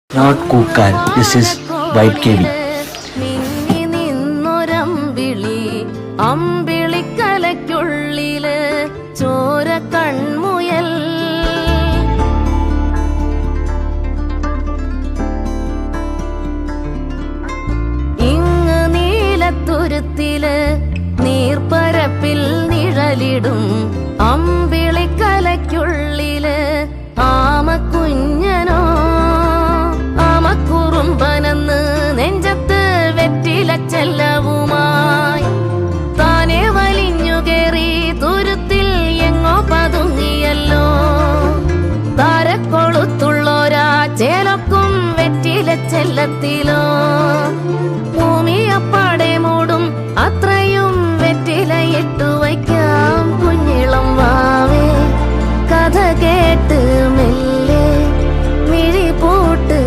Not Kukal. This is White KB. അമ്പിളിക്കലയ്ക്കുള്ളില് ചോര കൺമുയൽ ഇങ്ങ് നീലത്തുരുത്തില് നീർപ്പരപ്പിൽ നിഴലിടും അമ്പിളിക്കലയ്ക്കുള്ളില് ആമക്കുഞ്ഞനോ ആമക്കുറുമ്പനെന്ന് നെഞ്ചത്ത് വെറ്റില ചെല്ലവുമായി താനെ വലിഞ്ഞു കേറി തുരുത്തിൽ എങ്ങോ പതുങ്ങിയല്ലോ. താരക്കൊളുത്തുള്ളോരാ ചേലക്കും വെറ്റില ചെല്ലത്തിലോ